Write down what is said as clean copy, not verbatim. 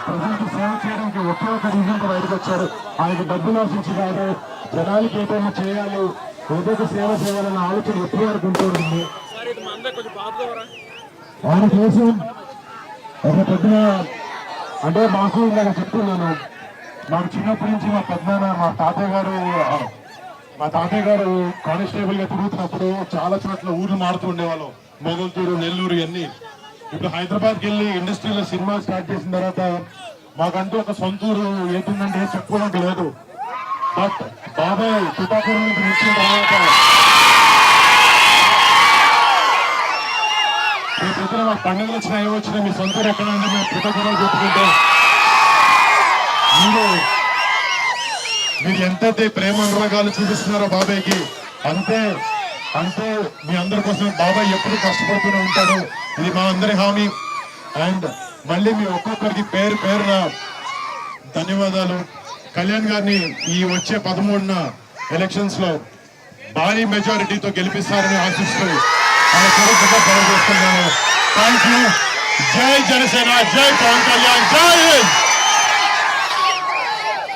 ప్రజలకు సేవ చేయడానికి ఒకే ఒక రీజన్ బయటకు వచ్చారు. ఆయనకు డబ్బులు ఆశించి కాదు, జనాలకి ఏదైనా చేయాలి, ఏదో ఒక సేవ చేయాలన్న ఆలోచన ఎప్పుడు వరకు ఉంటుంది. ఆయన కోసం ఒక పొద్దున అంటే మాకు నేను చెప్తున్నాను, మాకు చిన్నప్పటి నుంచి మా పెద్దనాన్న మా తాతయ్య గారు కానిస్టేబుల్ గా తిరుగుతున్నప్పుడు చాలా చోట్ల ఊర్లు మారుతూ ఉండేవాళ్ళం. మొగల్తూరు, నెల్లూరు ఇవన్నీ. ఇప్పుడు హైదరాబాద్కి వెళ్ళి ఇండస్ట్రీలో సినిమా స్టార్ట్ చేసిన తర్వాత మాకంటూ ఒక సొంత ఊరు ఏంటంటే చెప్పుకోవడానికి లేదు. బట్ బాబాయ్ తుపాకూరు నుంచి వచ్చిన తర్వాత మీ దగ్గర మా పండుగలు వచ్చినా ఏమొచ్చినా మీ సొంత ఊరు ఎక్కడ అంటే మేము కృతజ్ఞతలు చెప్పుకుంటే మీరు ఎంతైతే ప్రేమ అనురాగాలు చూపిస్తున్నారో బాబాయ్కి అంతే మీ అందరి కోసం బాబాయ్ ఎప్పుడు కష్టపడుతూనే ఉంటాడు. ఇది మా అందరి హామీ. అండ్ మళ్ళీ మీ ఒక్కొక్కరికి పేరు పేరున ధన్యవాదాలు. కళ్యాణ్ గారిని ఈ వచ్చే 13న ఎలక్షన్స్ లో భారీ మెజారిటీతో గెలిపిస్తారని ఆశిస్తూ తెలియజేస్తున్నాను. Thank you. జై జనసేన, జై పవన్ కళ్యాణ్, జై హింద్.